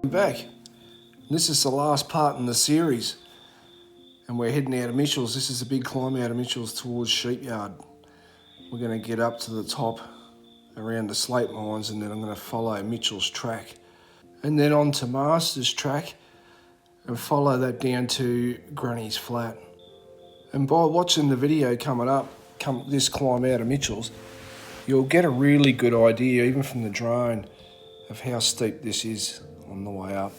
Back. This is the last part in the series, and we're heading out of Mitchell's. This is a big climb out of Mitchell's towards Sheepyard. We're going to get up to the top around the Slate mines, and then I'm going to follow Mitchell's track and then on to Master's track and follow that down to Granny's Flat. And by watching the video coming up, this climb out of Mitchell's, you'll get a really good idea, even from the drone, of how steep this is on the way up.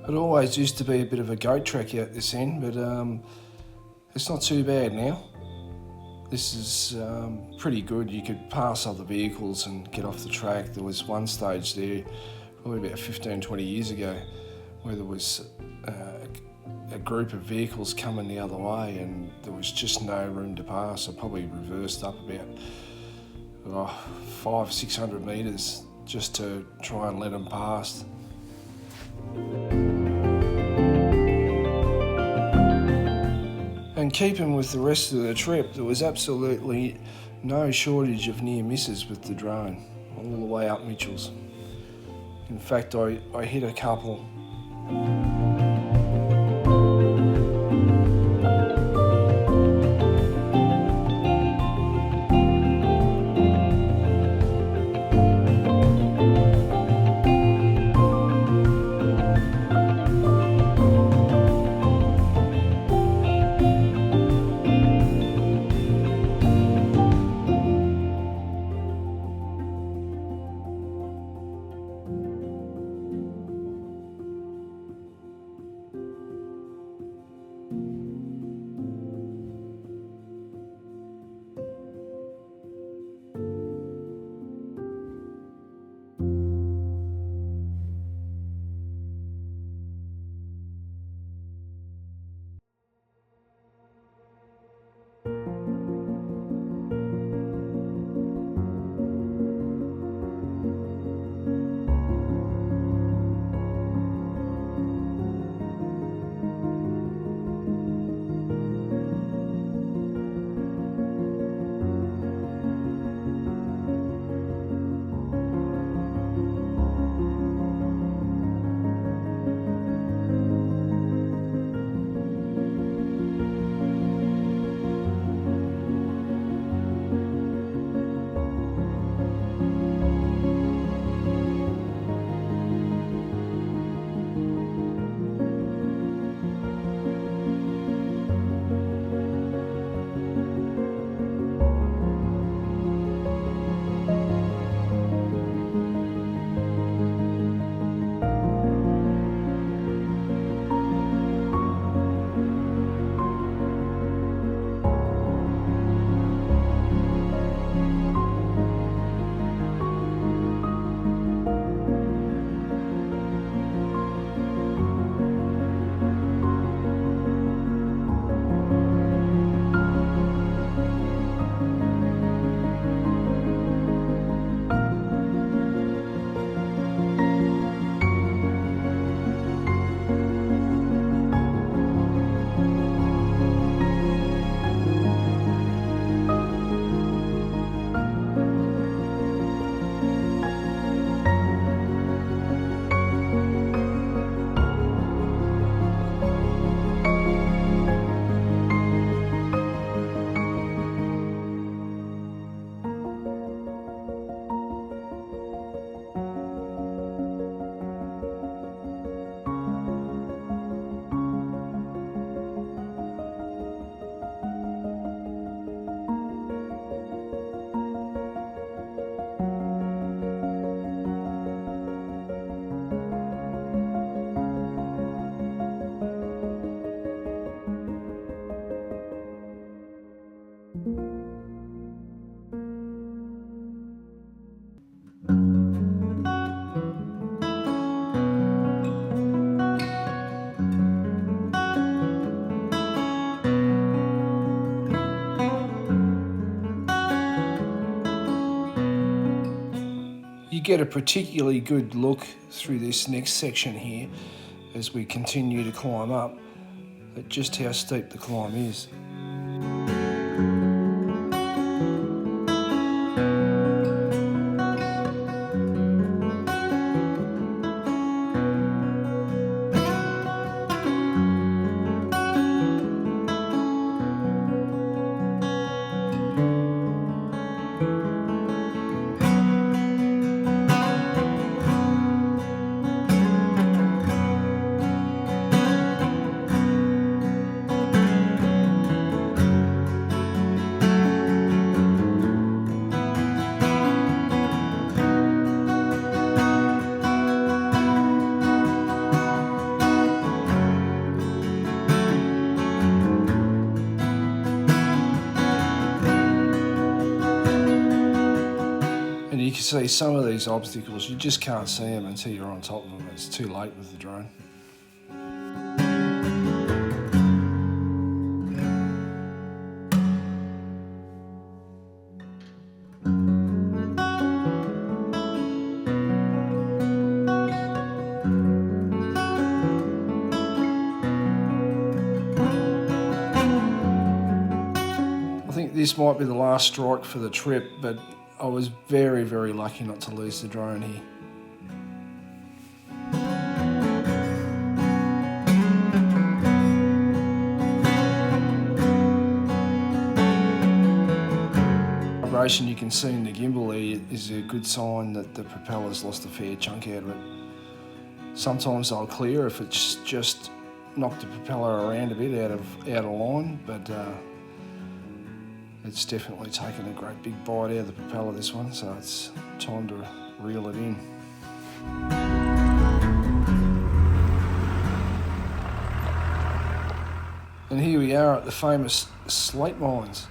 It always used to be a bit of a goat track out this end, but it's not too bad now. This is pretty good. You could pass other vehicles and get off the track. There was one stage there, probably about 15, 20 years ago, where there was a group of vehicles coming the other way and there was just no room to pass. I probably reversed up about 500-600 metres just to try and let them pass. And keeping with the rest of the trip, there was absolutely no shortage of near misses with the drone all the way up Mitchell's. In fact, I hit a couple. get a particularly good look through this next section here as we continue to climb up at just how steep the climb is. You can see some of these obstacles, you just can't see them until you're on top of them. It's too late with the drone. I think this might be the last strike for the trip, but I was very, very lucky not to lose the drone here. Vibration you can see in the gimbal there is a good sign that the propeller's lost a fair chunk out of it. Sometimes they'll clear if it's just knocked the propeller around a bit out of line, but it's definitely taken a great big bite out of the propeller, this one, so it's time to reel it in. And here we are at the famous Slate mines.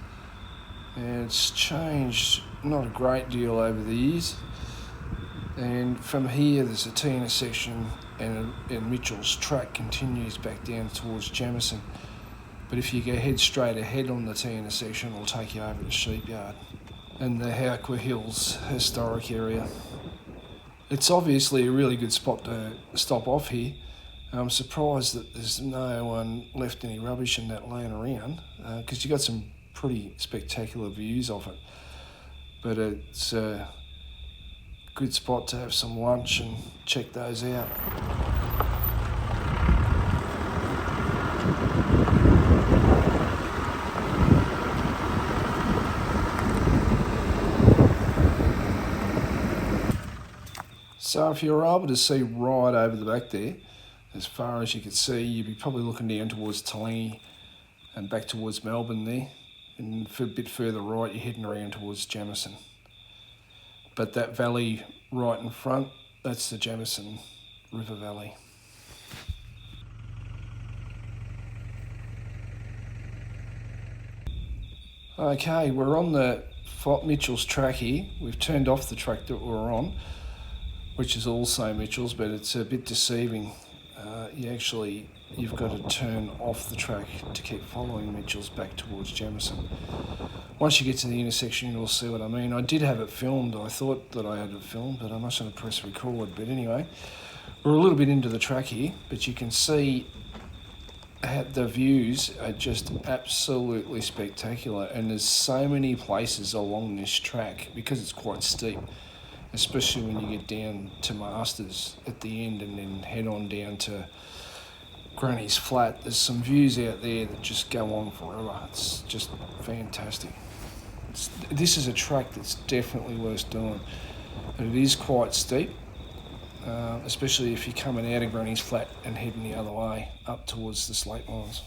And it's changed not a great deal over the years. And from here there's a T-intersection and Mitchell's track continues back down towards Jamison. But if you go head straight ahead on the T-intersection, it'll take you over to Sheepyard and the Howqua Hills historic area. It's obviously a really good spot to stop off here. I'm surprised that there's no one left any rubbish in that laying around, because you got some pretty spectacular views of it. But it's a good spot to have some lunch and check those out. So if you were able to see right over the back there, as far as you could see, you'd be probably looking down towards Toolengi and back towards Melbourne there. And for a bit further right, you're heading around towards Jamison. But that valley right in front, that's the Jamison River Valley. Okay, we're on the Mitchell's track here. We've turned off the track that we're on, which is also Mitchell's, but it's a bit deceiving. You've got to turn off the track to keep following Mitchell's back towards Jamison. Once you get to the intersection, you'll see what I mean. I did have it filmed. I thought that I had it filmed, but I mustn't have pressed record. But anyway, we're a little bit into the track here, but you can see the views are just absolutely spectacular. And there's so many places along this track, because it's quite steep, especially when you get down to Masters at the end and then head on down to Granny's Flat. There's some views out there that just go on forever. It's just fantastic. This is a track that's definitely worth doing, but it is quite steep, especially if you're coming out of Granny's Flat and heading the other way up towards the Slate mines.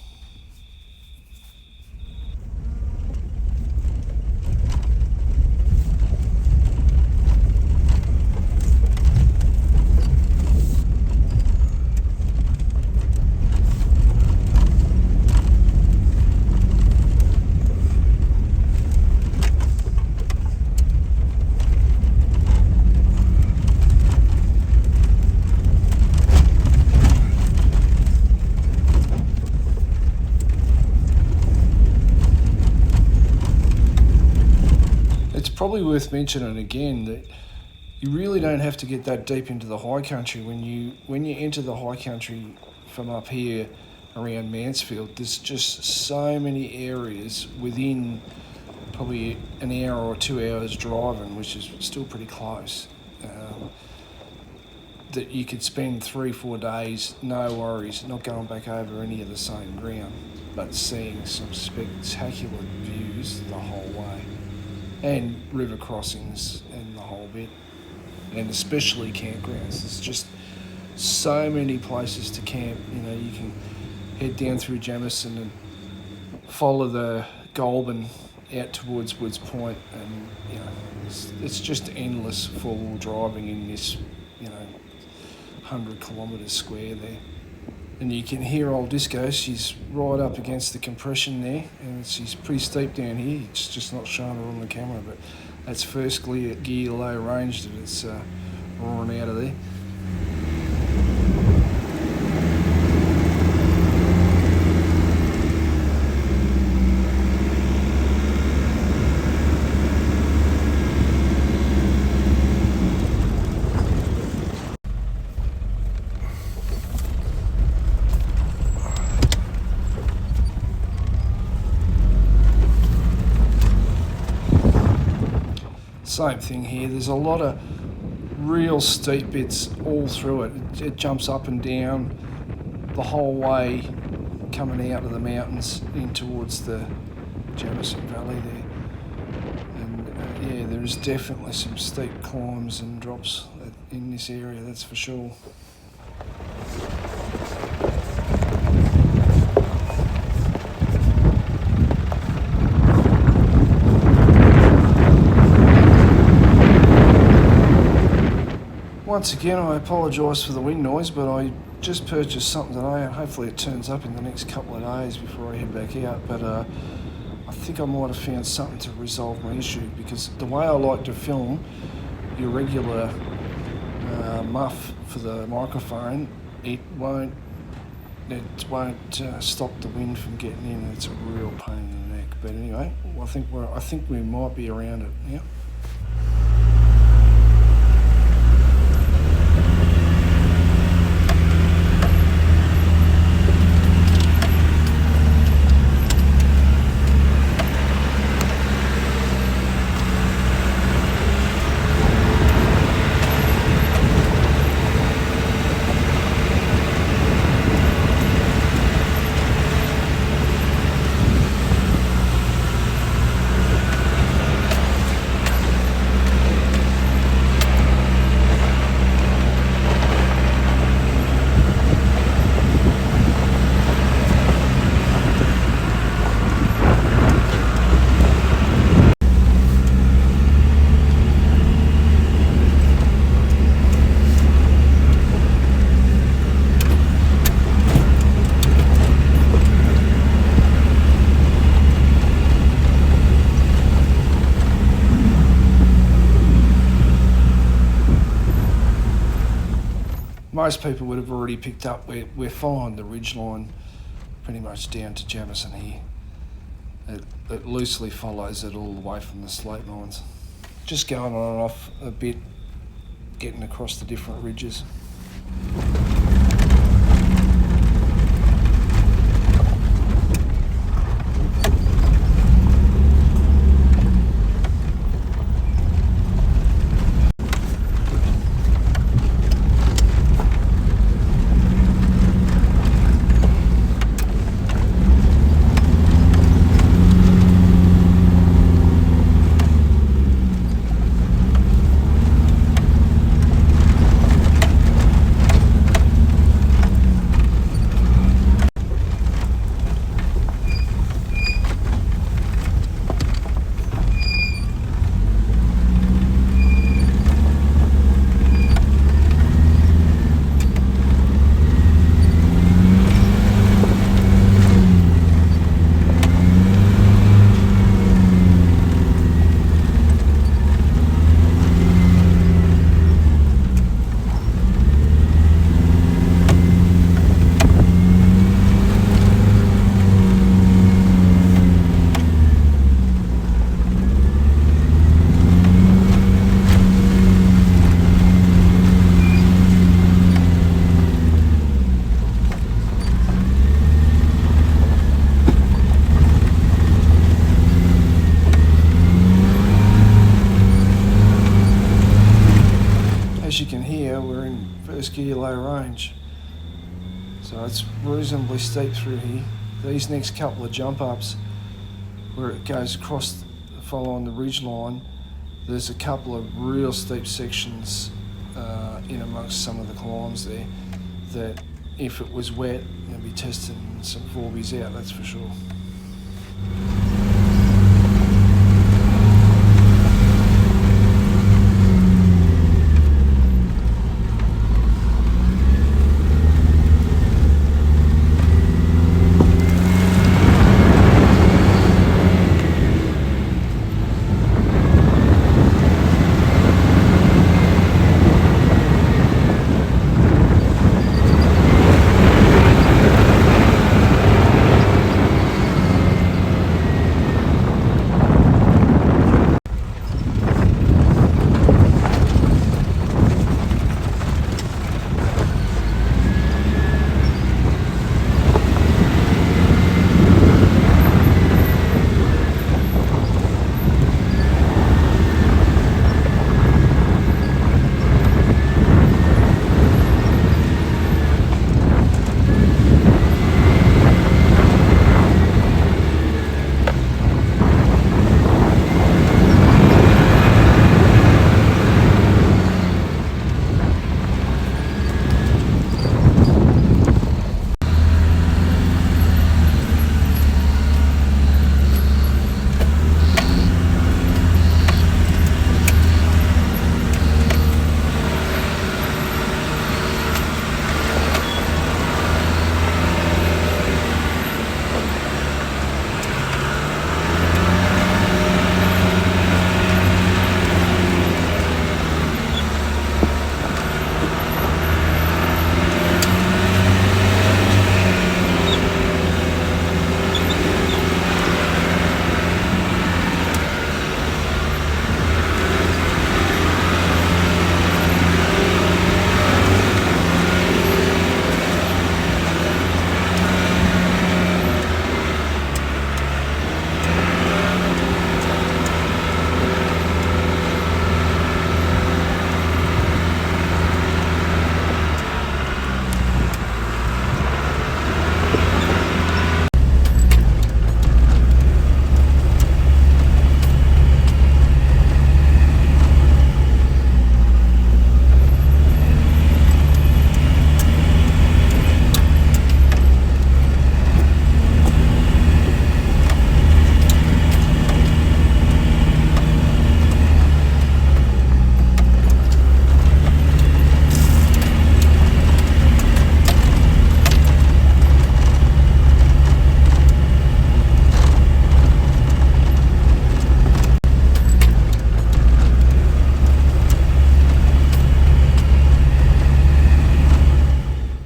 Probably worth mentioning again that you really don't have to get that deep into the high country. When you enter the high country from up here around Mansfield, there's just so many areas within probably an hour or 2 hours driving, which is still pretty close, that you could spend 3-4 days, no worries, not going back over any of the same ground, but seeing some spectacular views the whole way, and river crossings and the whole bit, and especially campgrounds. There's just so many places to camp. You know, you can head down through Jamison and follow the GOULBURN out towards Woods Point, and you know, it's just endless four-wheel driving in this, you know, 100 kilometres square there. And you can hear old Disco. She's right up against the compression there, and she's pretty steep down here. It's just not showing her on the camera, but that's first gear low range that it's roaring out of there. Same thing here. There's a lot of real steep bits all through it. It jumps up and down the whole way, coming out of the mountains in towards the Jamison Valley there. And yeah, there's definitely some steep climbs and drops in this area, that's for sure. Once again, I apologise for the wind noise, but I just purchased something today, and hopefully it turns up in the next couple of days before I head back out. But I think I might have found something to resolve my issue, because the way I like to film your regular muff for the microphone, it won't stop the wind from getting in. It's a real pain in the neck. But anyway, I think we might be around it now. Most people would have already picked up, we're following the ridgeline pretty much down to Jamison here. It loosely follows it all the way from the Slate mines. Just going on and off a bit, getting across the different ridges. ski low range. So it's reasonably steep through here. These next couple of jump ups where it goes across following the ridge line, there's a couple of real steep sections in amongst some of the climbs there that if it was wet, you'd be testing some forbies out, that's for sure.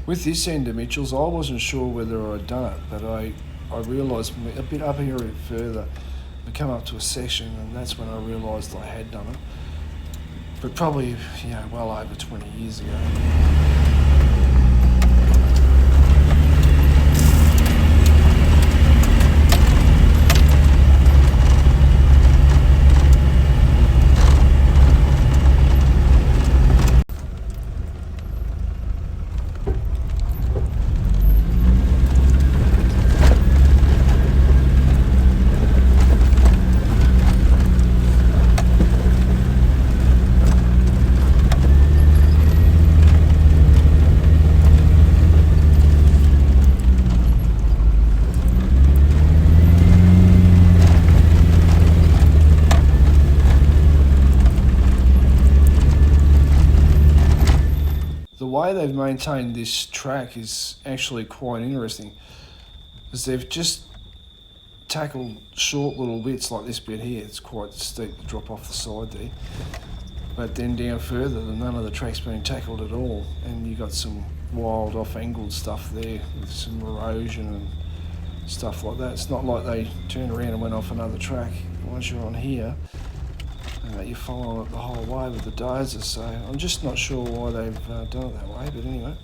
With this end of Mitchell's, I wasn't sure whether I'd done it, but I realised a bit up here a bit further, I come up to a section and that's when I realised I had done it. But probably, well over 20 years ago. The way they've maintained this track is actually quite interesting, because they've just tackled short little bits like this bit here. It's quite steep to drop off the side there, but then down further, none of the track's been tackled at all, and you've got some wild off-angled stuff there with some erosion and stuff like that. It's not like they turned around and went off another track. Once you're on here, you're following it the whole way with the dozers, so I'm just not sure why they've done it that way, but anyway.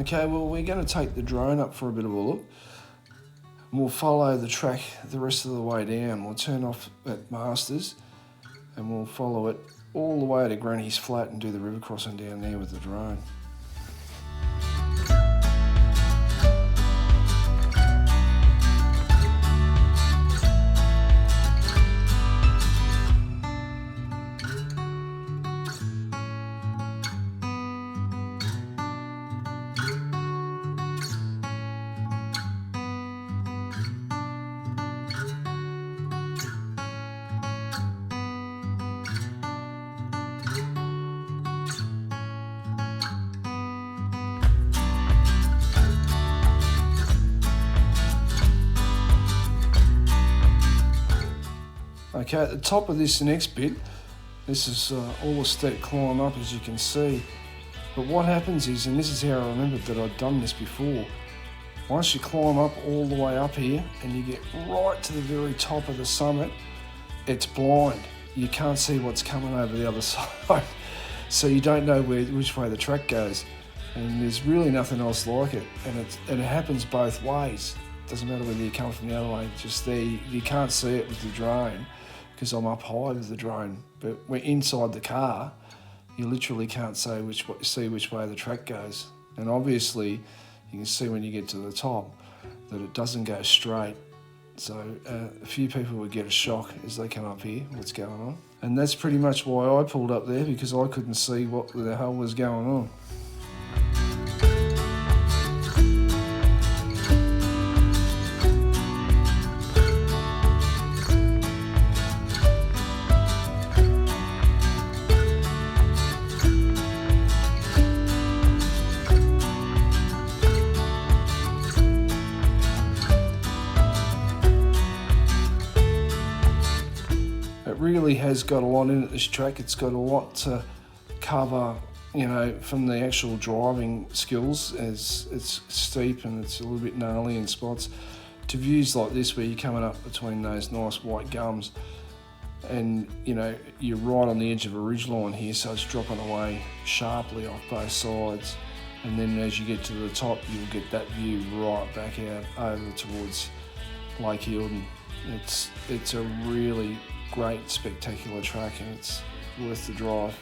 Okay, well, we're going to take the drone up for a bit of a look. And we'll follow the track the rest of the way down. We'll turn off at Masters and we'll follow it all the way to Granny's Flat and do the river crossing down there with the drone. Okay, at the top of this next bit, this is all a steep climb up, as you can see. But what happens is, and this is how I remembered that I'd done this before, once you climb up all the way up here and you get right to the very top of the summit, it's blind. You can't see what's coming over the other side. So you don't know which way the track goes. And there's really nothing else like it. And it happens both ways. Doesn't matter whether you come from the other way, just there, you can't see it with the drone because I'm up high with the drone. But we're inside the car, you literally can't see which way the track goes. And obviously, you can see when you get to the top that it doesn't go straight. So a few people would get a shock as they come up here, what's going on. And that's pretty much why I pulled up there, because I couldn't see what the hell was going on. Really has got a lot in it, this track. It's got a lot to cover, you know, from the actual driving skills, as it's steep and it's a little bit gnarly in spots, to views like this where you're coming up between those nice white gums and, you know, you're right on the edge of a ridgeline here, so it's dropping away sharply off both sides, and then as you get to the top you'll get that view right back out over towards Lake Eildon. It's a really great, spectacular track, and it's worth the drive.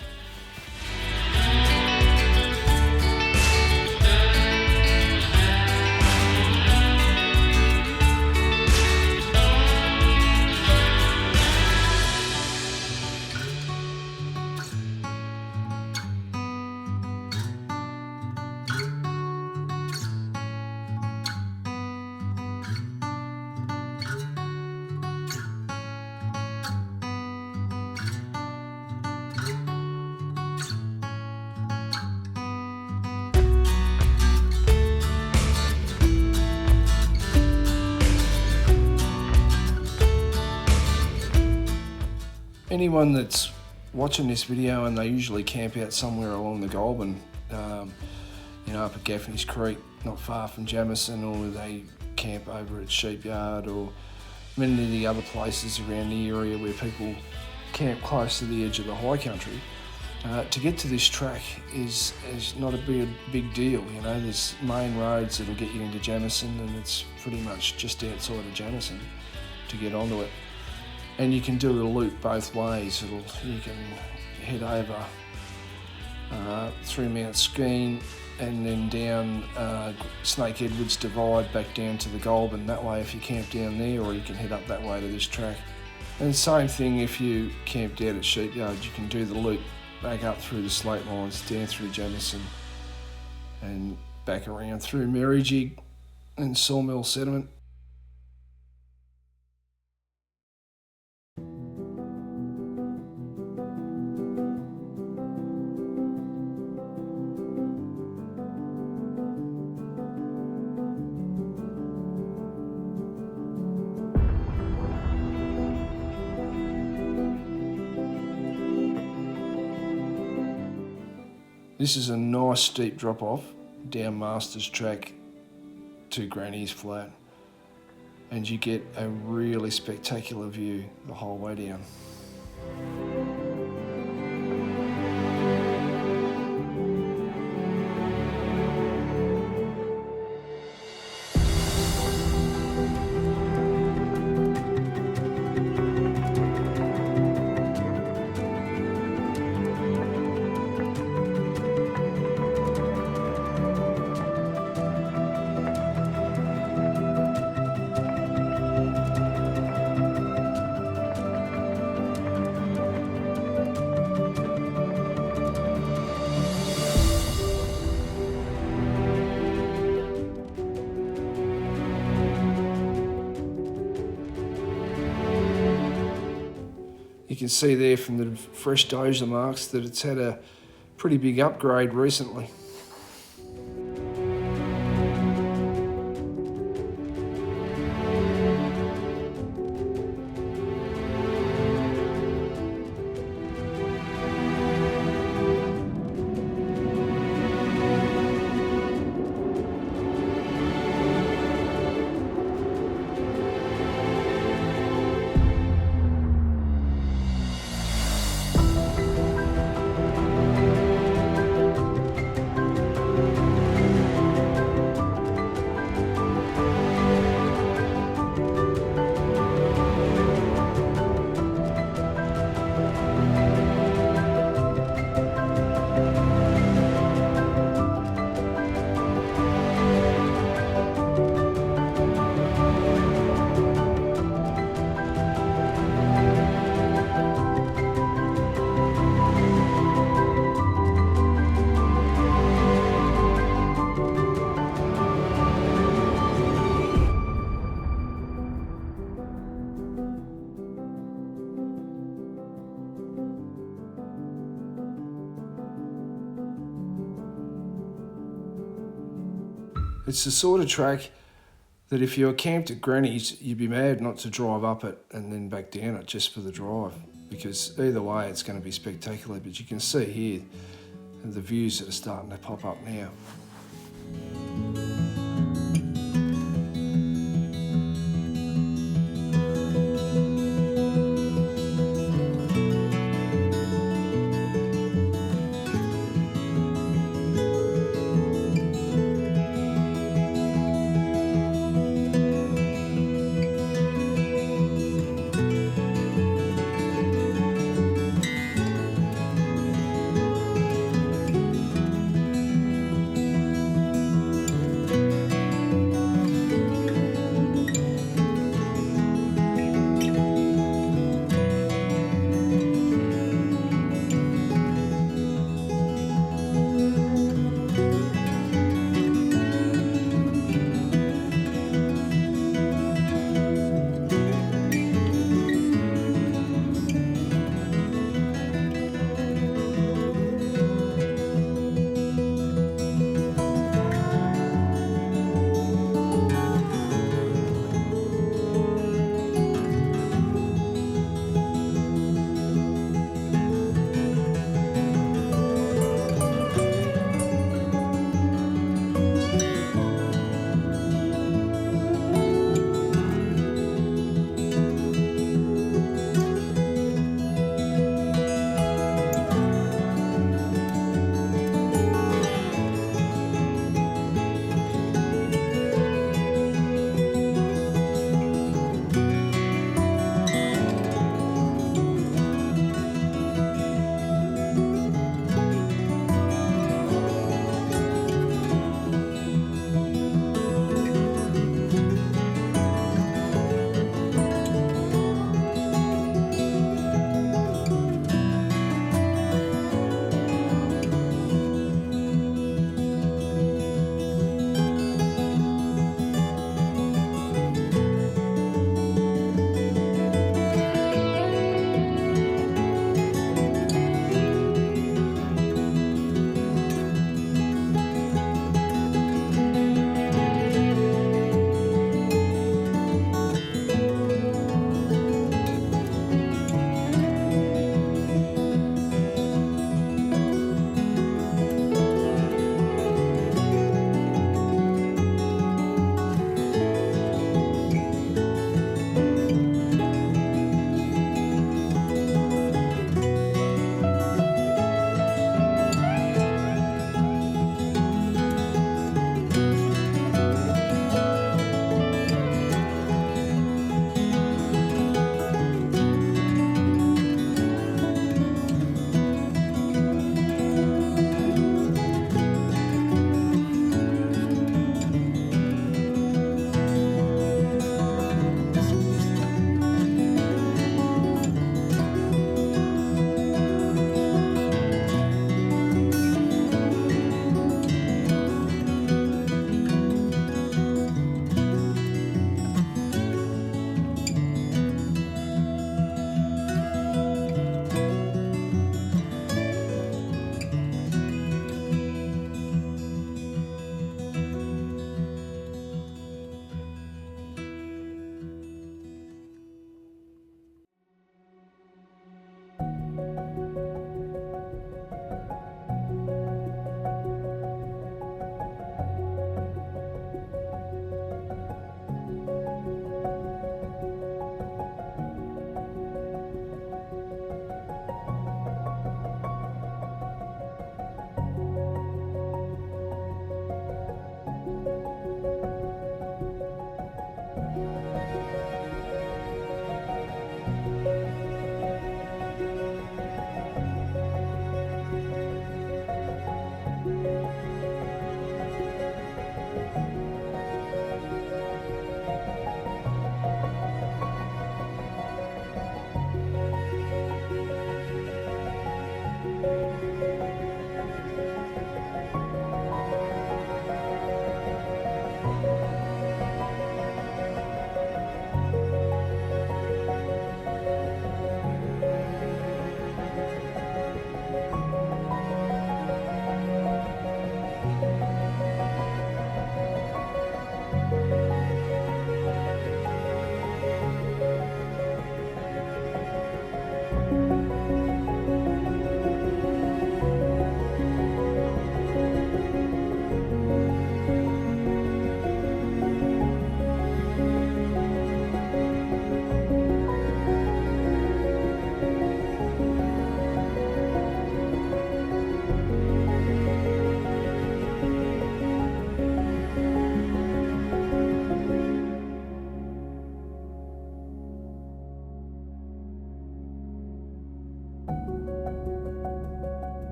Anyone that's watching this video and they usually camp out somewhere along the GOULBURN, you know, up at Gaffney's Creek, not far from Jamison, or they camp over at Sheepyard, or many of the other places around the area where people camp close to the edge of the high country, to get to this track is not a big deal. You know, there's main roads that'll get you into Jamison, and it's pretty much just outside of Jamison to get onto it. And you can do a loop both ways. You can head over through Mount Skeen and then down Snake Edwards Divide back down to the GOULBURN that way if you camp down there, or you can head up that way to this track. And the same thing if you camped out at Sheepyard, you can do the loop back up through the Slate lines, down through Jamison and back around through Merrijig and Sawmill Sediment. This is a nice steep drop off down Masters Track to Granny's Flat, and you get a really spectacular view the whole way down. You can see there from the fresh dozer marks that it's had a pretty big upgrade recently. It's the sort of track that if you were camped at Granny's, you'd be mad not to drive up it and then back down it just for the drive, because either way it's going to be spectacular. But you can see here the views that are starting to pop up now.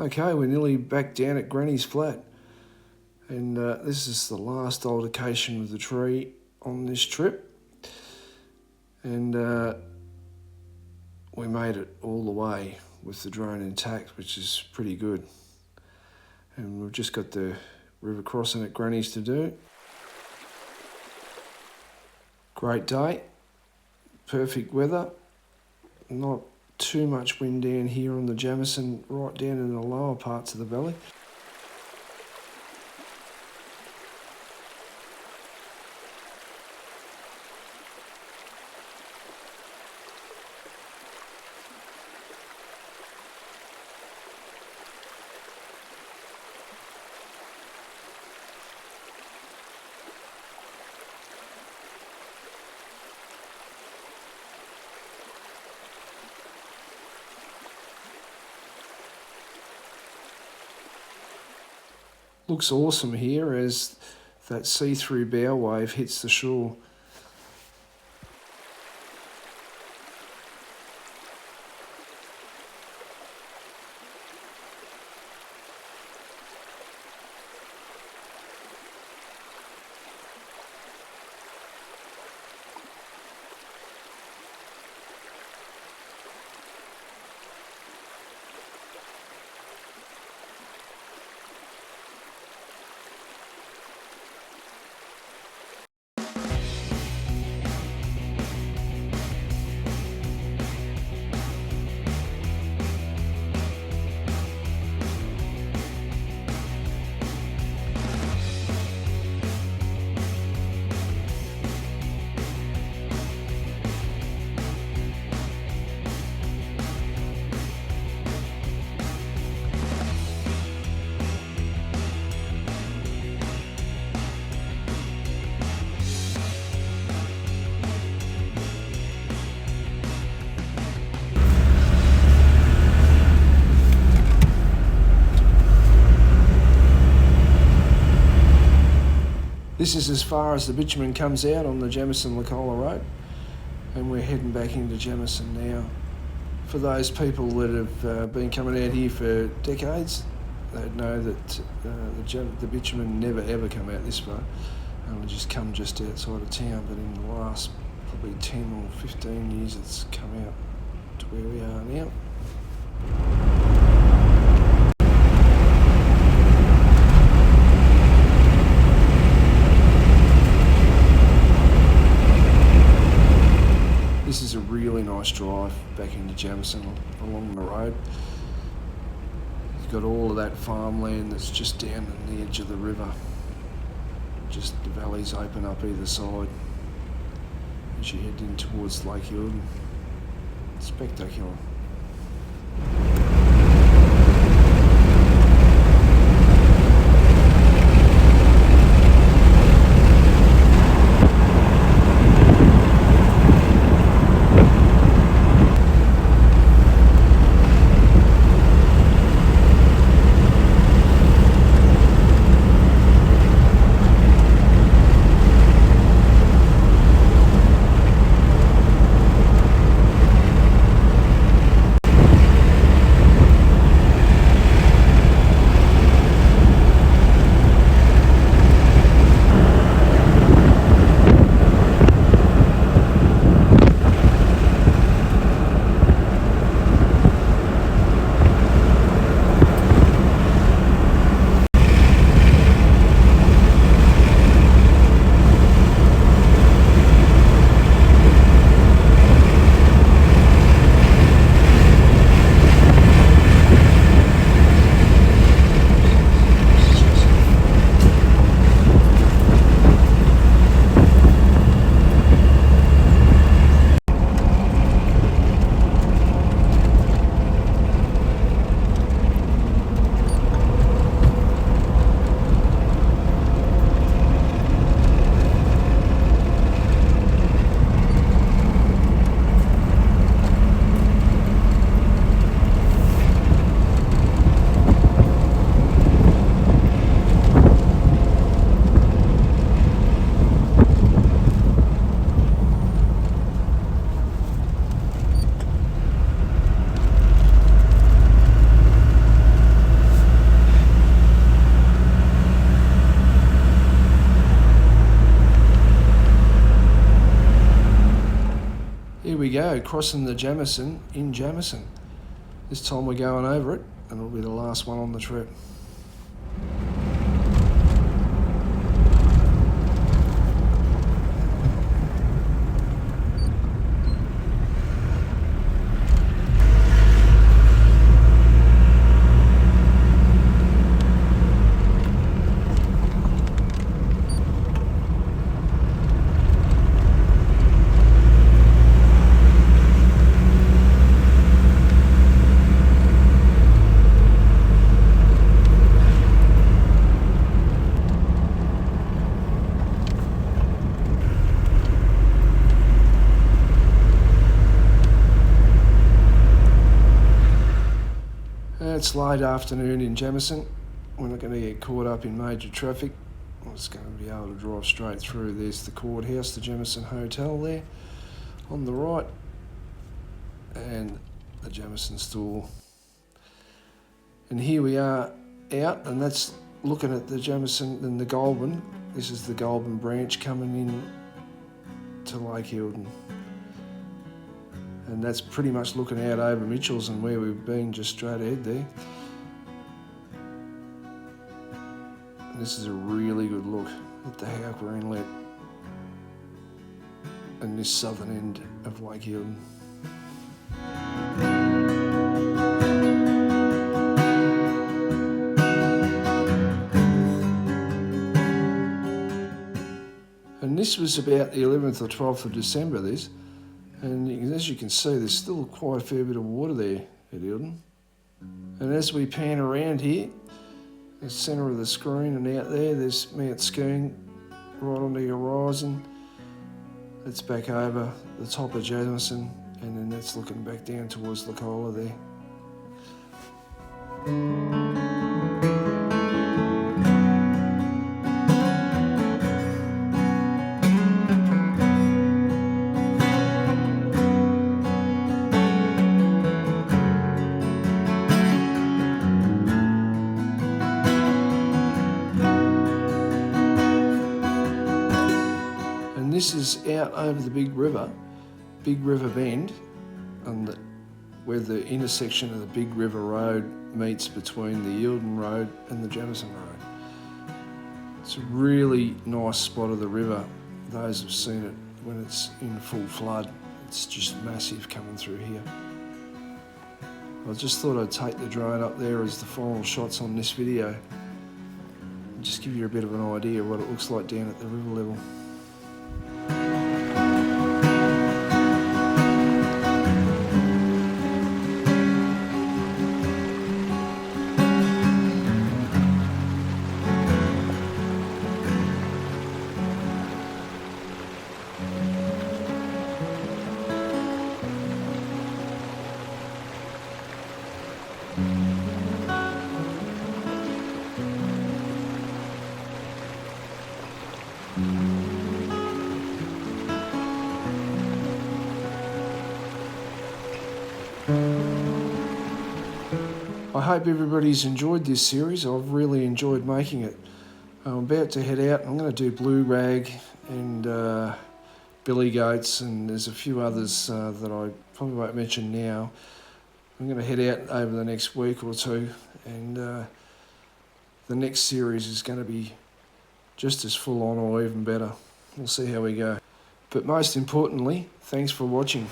Okay, we're nearly back down at Granny's flat. And this is the last altercation with the tree on this trip. And we made it all the way with the drone intact, which is pretty good. And we've just got the river crossing at Granny's to do. Great day, perfect weather, not too much wind down here on the Jamison, right down in the lower parts of the valley. Looks awesome here as that see-through bow wave hits the shore. This is as far as the bitumen comes out on the Jamison-Lacola Road, and we're heading back into Jamison now. For those people that have been coming out here for decades, they'd know that the bitumen never ever come out this far, and just come just outside of town, but in the last probably 10 or 15 years it's come out to where we are now. This is a really nice drive back into Jamison along the road. You've got all of that farmland that's just down on the edge of the river. Just the valleys open up either side as you head in towards Lake Eildon. Spectacular. go, crossing the Jamison in Jamison. This time we're going over it, and it'll be the last one on the trip. It's late afternoon in Jamison. We're not going to get caught up in major traffic. I'm just going to be able to drive straight through. There's the courthouse, the Jamison Hotel there on the right, and the Jamison store. And here we are out, and that's looking at the Jamison and the GOULBURN. This is the GOULBURN branch coming in to Lake Eildon. And that's pretty much looking out over Mitchell's and where we've been, just straight ahead there. And this is a really good look at the Howker Inlet and this southern end of Lake Eildon. And this was about the 11th or 12th of December, this. And as you can see, there's still quite a fair bit of water there at Eildon. And as we pan around here, the centre of the screen and out there, there's Mount Skean right on the horizon. That's back over the top of Jamison, and then that's looking back down towards the Cola there. This is out over the Big River Bend, and where the intersection of the Big River Road meets between the Eildon Road and the Jamison Road. It's a really nice spot of the river. Those who've seen it when it's in full flood, it's just massive coming through here. I just thought I'd take the drone up there as the final shots on this video, and just give you a bit of an idea of what it looks like down at the river level. I hope everybody's enjoyed this series. I've really enjoyed making it. I'm about to head out. I'm going to do Blue Rag and Billy Goats, and there's a few others that I probably won't mention now. I'm going to head out over the next week or two, and the next series is going to be just as full on or even better. We'll see how we go. But most importantly, thanks for watching.